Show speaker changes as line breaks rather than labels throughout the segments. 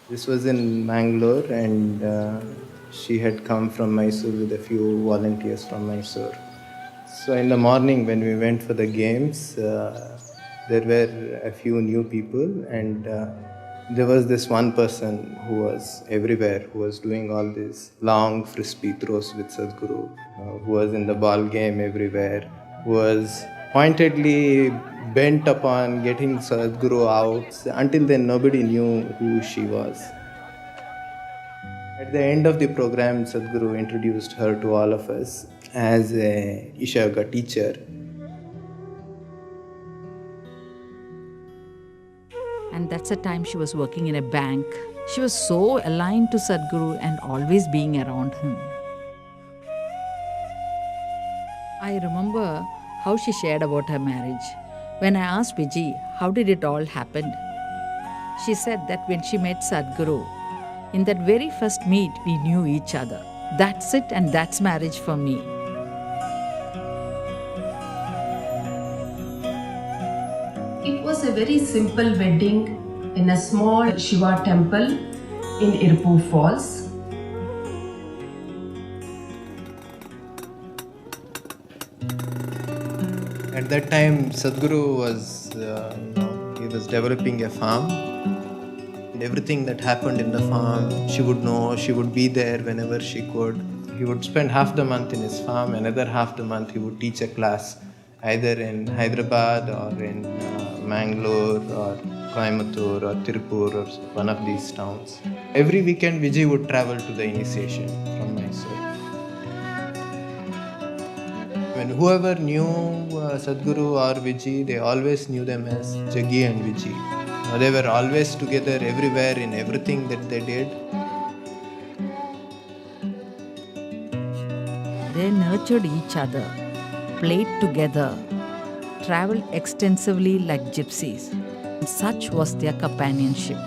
This was in Mangalore, and she had come from Mysore with a few volunteers from Mysore. So in the morning when we went for the games, there were a few new people, and there was this one person who was everywhere, who was doing all these long frisbee throws with Sadhguru, who was in the ball game everywhere, who was pointedly bent upon getting Sadhguru out. Until then, nobody knew who she was. At the end of the program, Sadhguru introduced her to all of us as a Isha Yoga teacher.
And that's the time she was working in a bank. She was so aligned to Sadhguru and always being around him. I remember how she shared about her marriage. When I asked Vijji, how did it all happen? She said that when she met Sadhguru, in that very first meet, we knew each other. That's it, and that's marriage for me.
It was a very simple wedding in a small Shiva temple in Irpur Falls.
At that time, Sadhguru was, he was developing a farm. And everything that happened in the farm, she would know, she would be there whenever she could. He would spend half the month in his farm, another half the month he would teach a class, either in Hyderabad or in Mangalore or Coimbatore or Tirupur or one of these towns. Every weekend, Vijay would travel to the initiation from Mysore. When whoever knew Sadhguru or Vijji, they always knew them as Jaggi and Vijji. They were always together everywhere in everything that they did.
They nurtured each other, played together, traveled extensively like gypsies. Such was their companionship.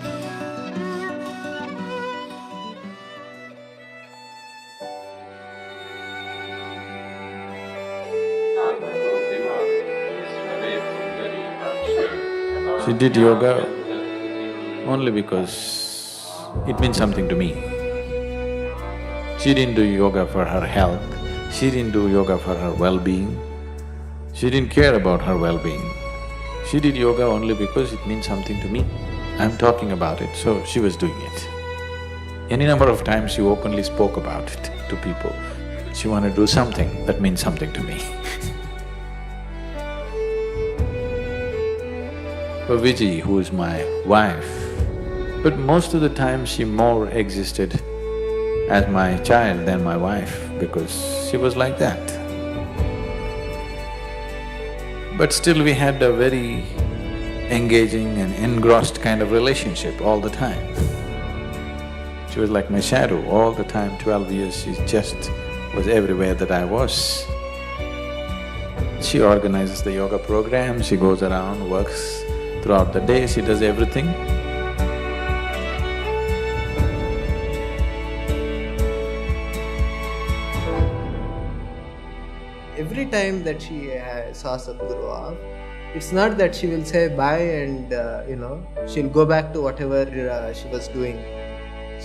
She did yoga only because it means something to me. She didn't do yoga for her health, she didn't do yoga for her well-being, she didn't care about her well-being. She did yoga only because it means something to me. I'm talking about it, so she was doing it. Any number of times she openly spoke about it to people. She wanted to do something that means something to me. For Vijji, who is my wife, but most of the time she more existed as my child than my wife because she was like that. But still we had a very engaging and engrossed kind of relationship all the time. She was like my shadow all the time, 12 years she just was everywhere that I was. She organizes the yoga program, she goes around, works throughout the day, she does everything.
Every time that she saw Sadhguru off, it's not that she will say bye and she'll go back to whatever she was doing.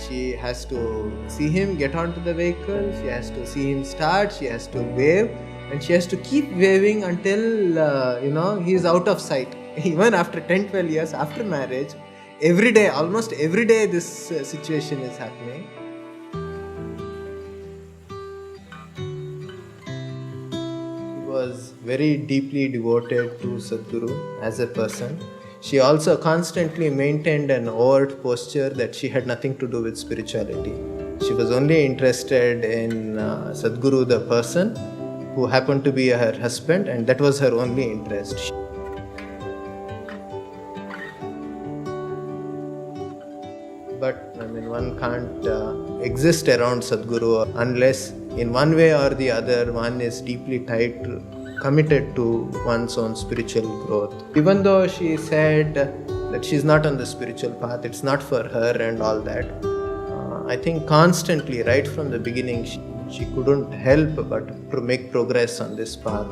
She has to see him get onto the vehicle, she has to see him start, she has to wave, and she has to keep waving until he is out of sight. Even after 10-12 years after marriage, every day, almost every day this situation is happening. She was very deeply devoted to Sadhguru as a person. She also constantly maintained an overt posture that she had nothing to do with spirituality. She was only interested in Sadhguru the person, who happened to be her husband, and that was her only interest. But one can't exist around Sadhguru unless in one way or the other one is deeply committed to one's own spiritual growth. Even though she said that she's not on the spiritual path, it's not for her and all that, I think constantly, right from the beginning, she couldn't help but to make progress on this path.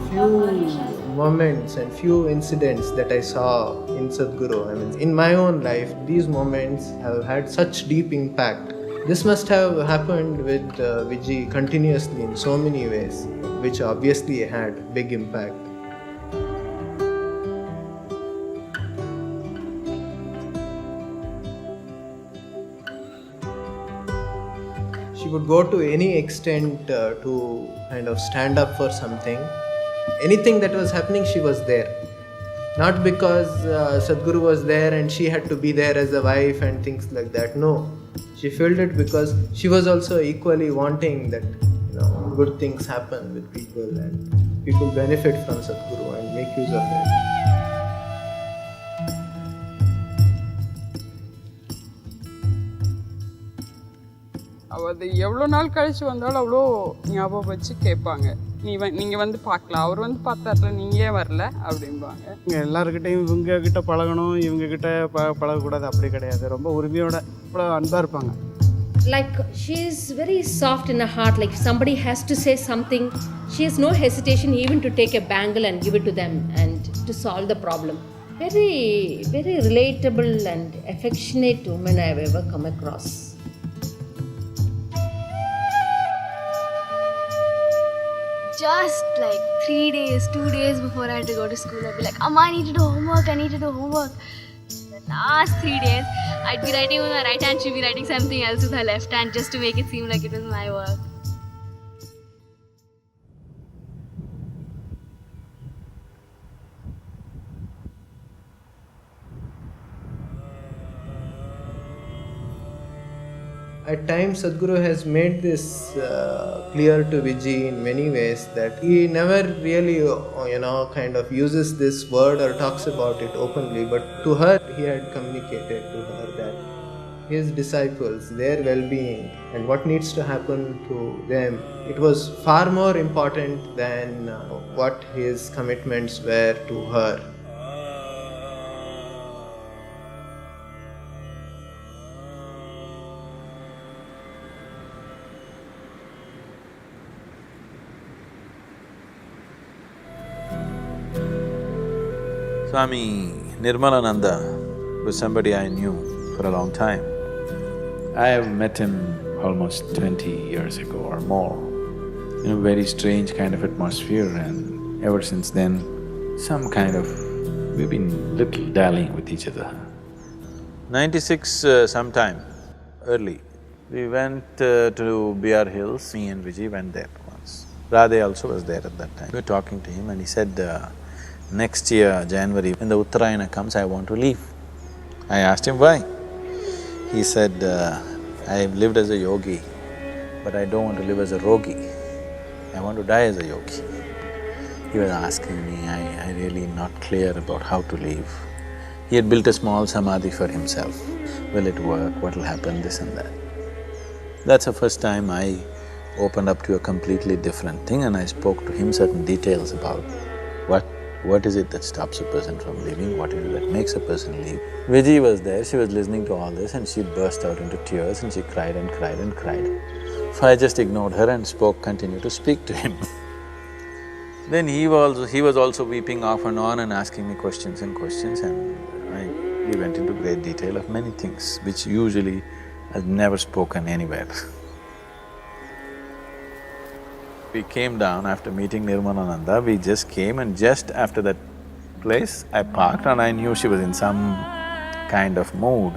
Few moments and few incidents that I saw in Sadhguru. I mean, in my own life, these moments have had such deep impact. This must have happened with Vijji continuously in so many ways, which obviously had big impact. She would go to any extent to kind of stand up for something. Anything that was happening, she was there. Not because Sadhguru was there and she had to be there as a wife and things like that. No, she felt it because she was also equally wanting that good things happen with people and people benefit from Sadhguru and make use of it.
அது எவ்வளோ நாள் கழிச்சு வந்தாலும் அவ்வளோ ஞாபகம் வச்சு கேட்பாங்க. நீங்கள் வந்து பார்க்கலாம், அவர் வந்து பார்த்தார்ல, நீங்கள் ஏன் வரல அப்படிம்பாங்க.
இங்கே எல்லாருக்கிட்டையும் இவங்கக்கிட்ட பழகணும், இவங்கக்கிட்ட பழகக்கூடாது அப்படி கிடையாது. ரொம்ப உரிமையோட இவ்வளோ அன்பாக இருப்பாங்க.
Like she is very soft in her heart. Like if somebody has to say something, she has no hesitation even to take a bangle and give it to them and to solve the problem. Very, very relatable and affectionate woman I have ever come across.
Just like 3 days, 2 days before I had to go to school, I'd be like, Amma, I need to do homework, I need to do homework. The last 3 days, I'd be writing with my right hand, she'd be writing something else with her left hand just to make it seem like it was my work.
At times, Sadhguru has made this clear to Vijji in many ways that he never really, kind of uses this word or talks about it openly, but to her, he had communicated to her that his disciples, their well-being and what needs to happen to them, it was far more important than what his commitments were to her.
Swami Nirmalananda was somebody I knew for a long time. I have met him almost 20 years ago or more in a very strange kind of atmosphere, and ever since then, we've been little dallying with each other. 96 sometime early, we went to BR Hills, me and Vijji went there once. Radhe also was there at that time. We were talking to him and he said, next year, January, when the Uttarayana comes, I want to leave. I asked him why. He said, I've lived as a yogi, but I don't want to live as a rogi. I want to die as a yogi. He was asking me, I really not clear about how to live. He had built a small samadhi for himself. Will it work? What will happen? This and that. That's the first time I opened up to a completely different thing, and I spoke to him certain details about what is it that stops a person from leaving, what is it that makes a person leave. Vijji was there, she was listening to all this and she burst out into tears and she cried and cried and cried. So I just ignored her and continued to speak to him. Then he was also weeping off and on and asking me questions and we went into great detail of many things which usually I've never spoken anywhere. We came down after meeting Nirmalananda, we just came, and just after that place, I parked and I knew she was in some kind of mood.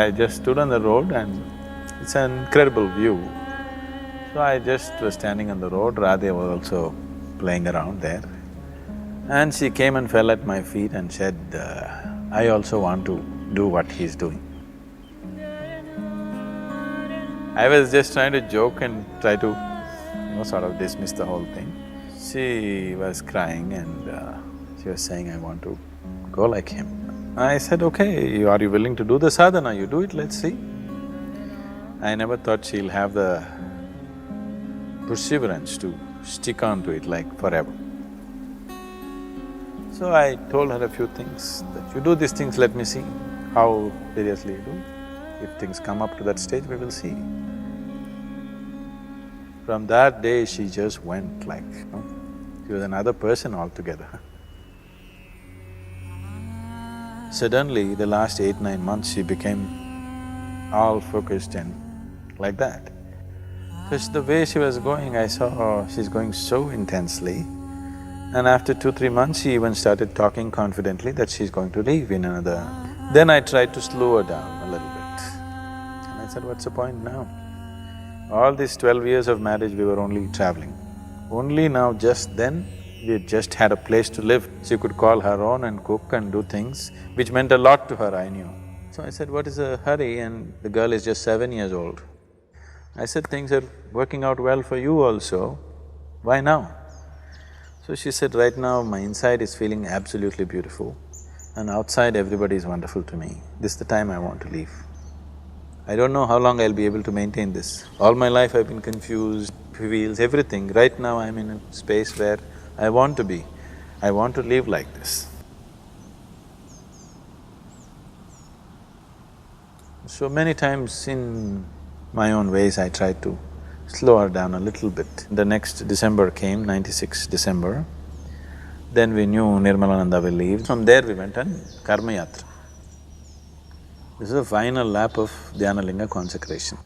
I just stood on the road and it's an incredible view. So I just was standing on the road, Radhe was also playing around there. And she came and fell at my feet and said, I also want to do what he's doing. I was just trying to joke and try to sort of dismiss the whole thing. She was crying and she was saying, I want to go like him. I said, okay, are you willing to do the sadhana? You do it, let's see. I never thought she'll have the perseverance to stick on to it like forever. So I told her a few things, that you do these things, let me see how seriously you do. If things come up to that stage, we will see. From that day, she just went like, She was another person altogether. Suddenly, the last 8, 9 months, she became all focused and like that. Because the way she was going, I saw she's going so intensely. And after 2, 3 months, she even started talking confidently that she's going to leave in another… Then I tried to slow her down a little bit. And I said, what's the point now? All these 12 years of marriage, we were only traveling. Only now, just then, we just had a place to live. She could call her own and cook and do things, which meant a lot to her, I knew. So I said, what is the hurry? And the girl is just 7 years old. I said, things are working out well for you also, why now? So she said, right now my inside is feeling absolutely beautiful and outside everybody is wonderful to me. This is the time I want to leave. I don't know how long I'll be able to maintain this. All my life I've been confused, feels everything. Right now I'm in a space where I want to be. I want to live like this. So many times in my own ways I tried to slow her down a little bit. The next December came, 96 December. Then we knew Nirmalananda will leave. From there we went on Karma Yatra. This is the final lap of Dhyanalinga consecration.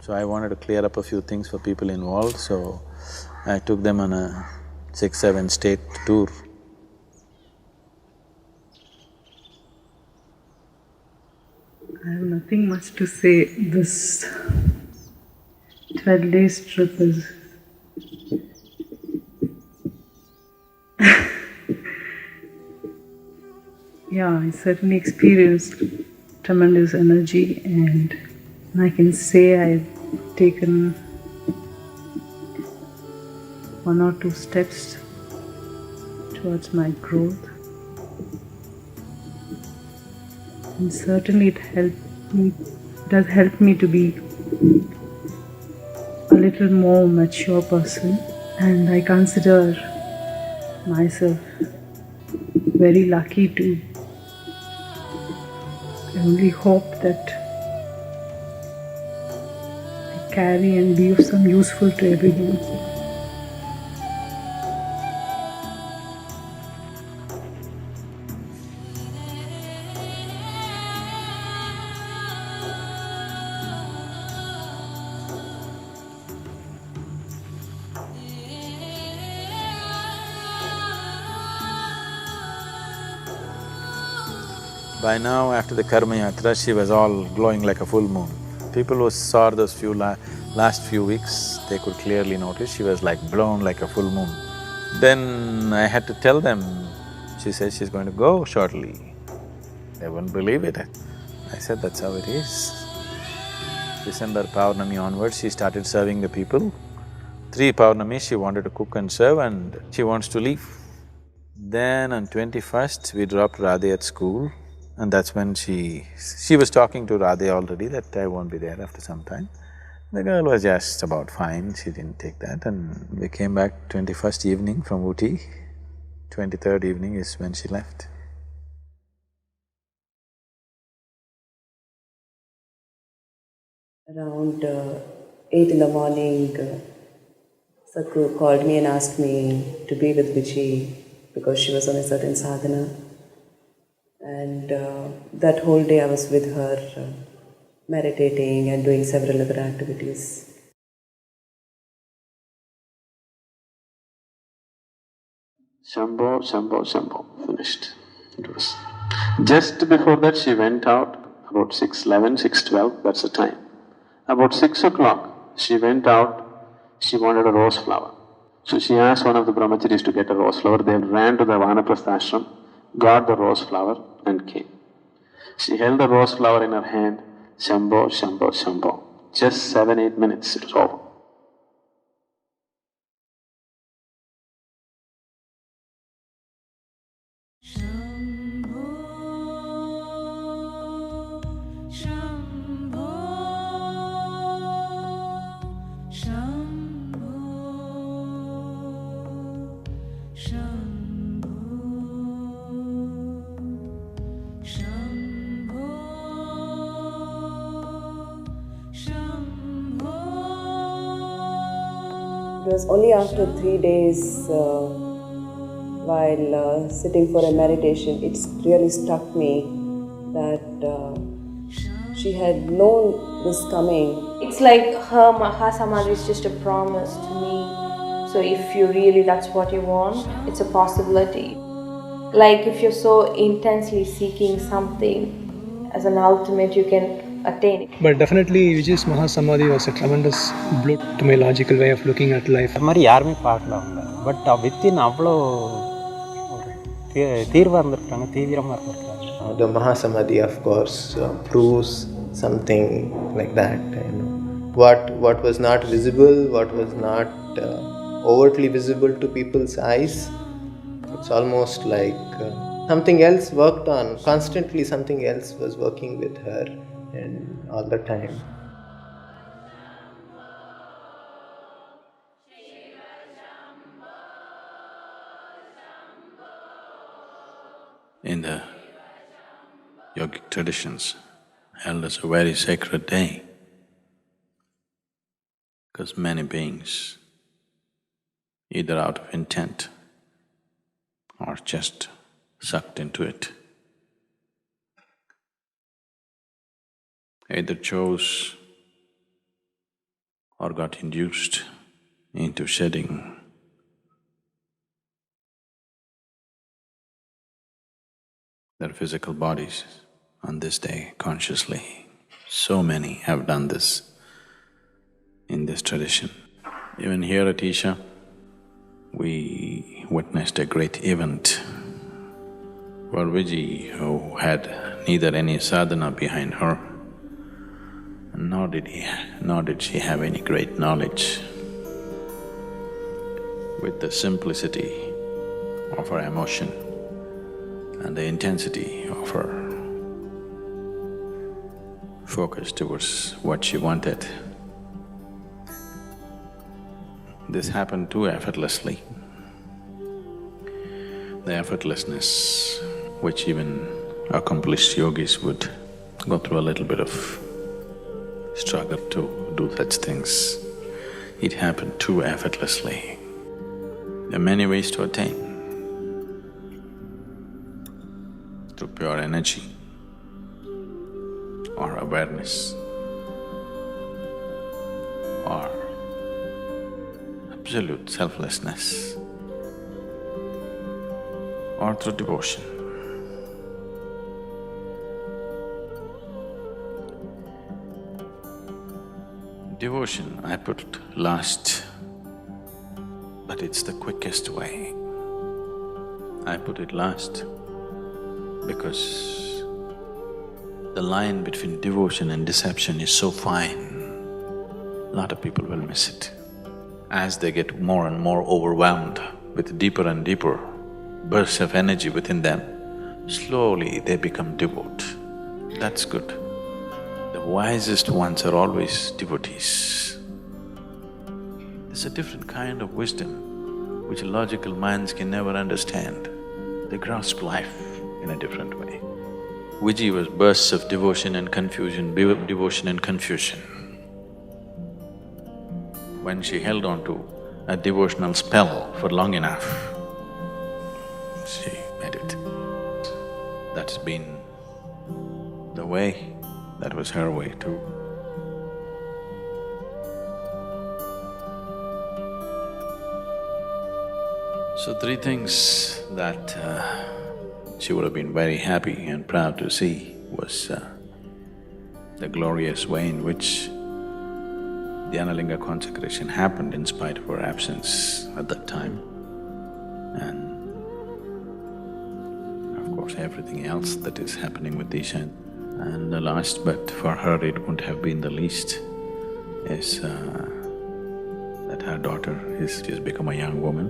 So I wanted to clear up a few things for people involved, so I took them on a 6, 7 state tour.
I have nothing much to say. This 12 days trip is yeah, I certainly experienced tremendous energy, and I can say I've taken 1 or 2 steps towards my growth. And certainly it does help me to be a little more mature person, and I consider myself very lucky to… I only hope that I carry and be of some useful to everyone.
By now, after the Karma Yatra, she was all glowing like a full moon. People who saw those last few weeks, they could clearly notice she was like blown like a full moon. Then I had to tell them, she says she's going to go shortly. They wouldn't believe it. I said, that's how it is. December Paurnami onwards, she started serving the people. 3 Paurnami, she wanted to cook and serve and she wants to leave. Then on 21st, we dropped Radhe at school. And that's when she was talking to Radhe already that I won't be there after some time. The girl was just about fine, she didn't take that, and we came back 21st evening from Ooty. 23rd evening is when she left.
Around 8 in the morning, Sadhguru called me and asked me to be with Vijji because she was on a certain sadhana. And that whole day I was with her, meditating and doing several other activities.
Shambho, Shambho, Shambho, finished. It was… Just before that she went out, about 6:11, 6:12, that's the time. About 6 o'clock, she went out, she wanted a rose flower. So she asked one of the brahmacharis to get a rose flower. They ran to the Vanaprastha ashram, got the rose flower and came. She held the rose flower in her hand, Shambho, Shambho, Shambho. Just 7-8 minutes, it was over.
was only after 3 days while sitting for a meditation, it really struck me that she had known this coming.
It's like her Mahasamadhi is just a promise to me. So if you really, that's what you want, it's a possibility. Like if you're so intensely seeking something as an ultimate, you can attain it.
But definitely Vijay's Mahasamadhi was a tremendous blow to my logical way of looking at life.
அது மாதிரி யாருமே பார்க்கல அவங்க. But within அவ்வளோ தீர்வாக இருந்திருக்காங்க, தீவிரமாக இருந்திருக்காங்க.
The Mahasamadhi, of course, proves something like that. What was not visible, what was not overtly visible to people's eyes, it's almost like something else worked on. Constantly something else was working with her, and all the time.
In the yogic traditions, held as a very sacred day, because many beings, either out of intent or just sucked into it, either chose or got induced into shedding their physical bodies on this day consciously. So many have done this in this tradition. Even here at Isha, we witnessed a great event for Vijji, who had neither any sadhana behind her, nor did she have any great knowledge. With the simplicity of her emotion and the intensity of her focus towards what she wanted, this happened too effortlessly. The effortlessness which even accomplished yogis would go through a little bit of struggle to do such things. It happened too effortlessly. There are many ways to attain. Through pure energy or awareness or absolute selflessness or through devotion. Devotion I put last, but it's the quickest way. I put it last because the line between devotion and deception is so fine, a lot of people will miss it. As they get more and more overwhelmed with deeper and deeper bursts of energy within them, slowly they become devout. That's good. The wisest ones are always devotees. It's a different kind of wisdom which logical minds can never understand. They grasp life in a different way. Vijji was bursts of devotion and confusion, devotion and confusion. When she held on to a devotional spell for long enough, she made it. That's been the way, that was her way too. So 3 things that she would have been very happy and proud to see was the glorious way in which the Analinga consecration happened in spite of her absence at that time, and of course everything else that is happening with Isha. And the last, but for her it wouldn't have been the least, is that her daughter has become a young woman.